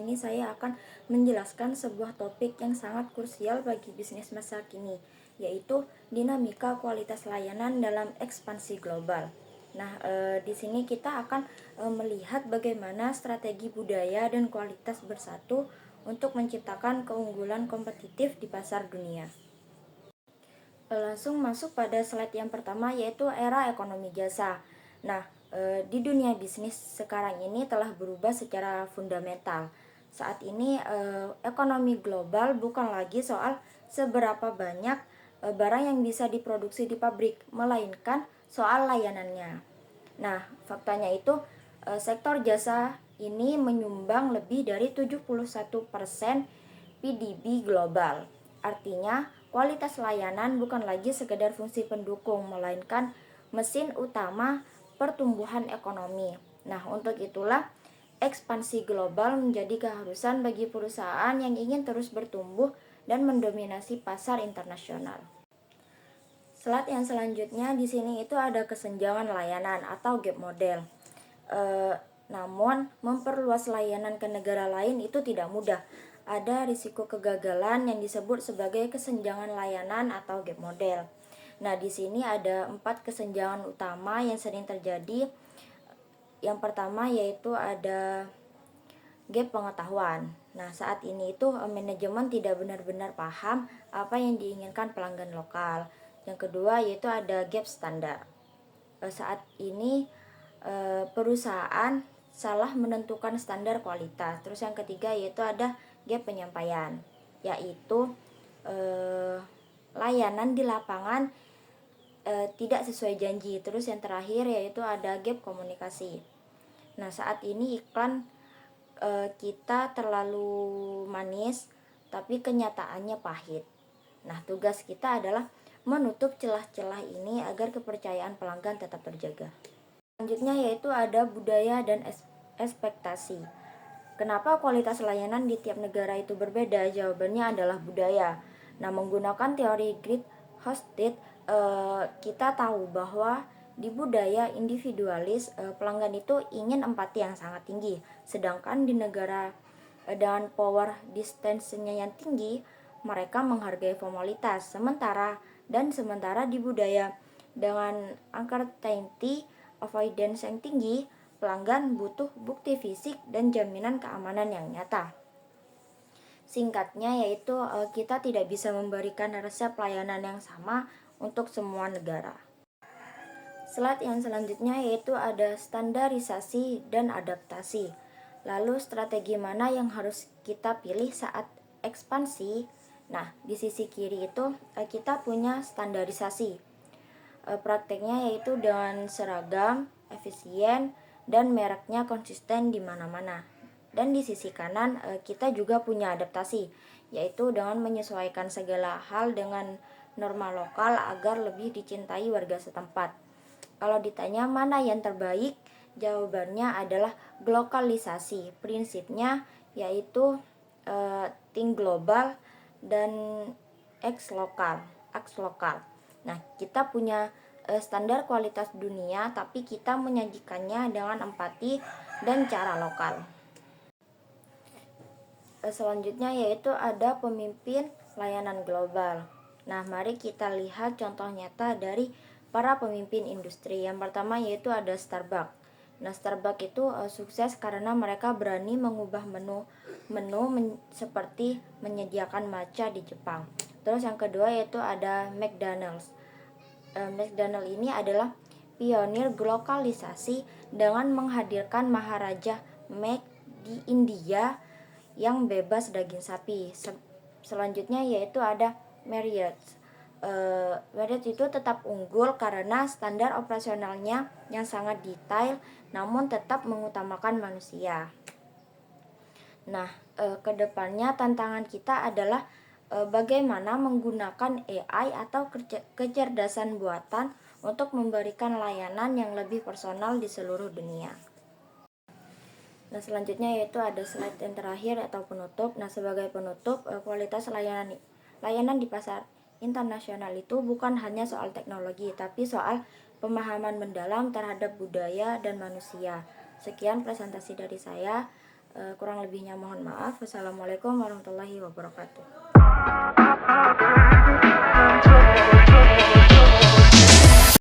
ini saya akan menjelaskan sebuah topik yang sangat krusial bagi bisnis masa kini, yaitu dinamika kualitas layanan dalam ekspansi global. Nah, di sini kita akan melihat bagaimana strategi budaya dan kualitas bersatu untuk menciptakan keunggulan kompetitif di pasar dunia. Langsung masuk pada slide yang pertama, yaitu era ekonomi jasa. Nah, di dunia bisnis sekarang ini telah berubah secara fundamental. Saat ini ekonomi global bukan lagi soal seberapa banyak barang yang bisa diproduksi di pabrik, melainkan soal layanannya. Nah, faktanya itu sektor jasa ini menyumbang lebih dari 71% PDB global. Artinya, kualitas layanan bukan lagi sekedar fungsi pendukung, melainkan mesin utama pertumbuhan ekonomi. Nah, untuk itulah ekspansi global menjadi keharusan bagi perusahaan yang ingin terus bertumbuh dan mendominasi pasar internasional. Slide yang selanjutnya di sini itu ada kesenjangan layanan atau gap model. Namun memperluas layanan ke negara lain itu tidak mudah. Ada risiko kegagalan yang disebut sebagai kesenjangan layanan atau gap model. Nah, di sini ada 4 kesenjangan utama yang sering terjadi. Yang pertama yaitu ada gap pengetahuan. Nah, saat ini itu manajemen tidak benar-benar paham apa yang diinginkan pelanggan lokal. Yang kedua yaitu ada gap standar. Saat ini perusahaan salah menentukan standar kualitas. Terus yang ketiga yaitu ada gap penyampaian, yaitu layanan di lapangan tidak sesuai janji. Terus yang terakhir yaitu ada gap komunikasi. Nah, saat ini iklan kita terlalu manis tapi kenyataannya pahit. Nah, tugas kita adalah menutup celah-celah ini agar kepercayaan pelanggan tetap terjaga. Selanjutnya yaitu ada budaya dan ekspektasi. Kenapa kualitas layanan di tiap negara itu berbeda? Jawabannya adalah budaya. Nah, menggunakan teori Great Hosted, kita tahu bahwa di budaya individualis, pelanggan itu ingin empati yang sangat tinggi. Sedangkan di negara dengan power distance-nya yang tinggi, mereka menghargai formalitas. Sementara di budaya dengan uncertainty avoidance yang tinggi, pelanggan butuh bukti fisik dan jaminan keamanan yang nyata. Singkatnya yaitu kita tidak bisa memberikan resep layanan yang sama untuk semua negara. Slide yang selanjutnya yaitu ada standarisasi dan adaptasi. Lalu strategi mana yang harus kita pilih saat ekspansi? Nah, di sisi kiri itu kita punya standarisasi. Prakteknya yaitu dengan seragam, efisien, dan mereknya konsisten di mana-mana. Dan di sisi kanan kita juga punya adaptasi, yaitu dengan menyesuaikan segala hal dengan norma lokal agar lebih dicintai warga setempat. Kalau ditanya mana yang terbaik, jawabannya adalah globalisasi. Prinsipnya yaitu think global dan X lokal. Nah, kita punya standar kualitas dunia, tapi kita menyajikannya dengan empati dan cara lokal. Selanjutnya yaitu ada pemimpin layanan global. Nah, mari kita lihat contoh nyata dari para pemimpin industri. Yang pertama yaitu ada Starbucks. Nah, Starbucks itu sukses karena mereka berani mengubah menu seperti menyediakan matcha di Jepang. Terus yang kedua yaitu ada McDonald's. McDonald's ini adalah pionir globalisasi dengan menghadirkan Maharaja Mac di India yang bebas daging sapi. Selanjutnya yaitu ada Marriott. Marriott itu tetap unggul karena standar operasionalnya yang sangat detail namun tetap mengutamakan manusia. Nah, kedepannya tantangan kita adalah bagaimana menggunakan AI atau kecerdasan buatan untuk memberikan layanan yang lebih personal di seluruh dunia. Nah, selanjutnya yaitu ada slide yang terakhir atau penutup. Nah, sebagai penutup, kualitas layanan di pasar internasional itu bukan hanya soal teknologi, tapi soal pemahaman mendalam terhadap budaya dan manusia. Sekian presentasi dari saya. Kurang lebihnya mohon maaf. Wassalamualaikum warahmatullahi wabarakatuh.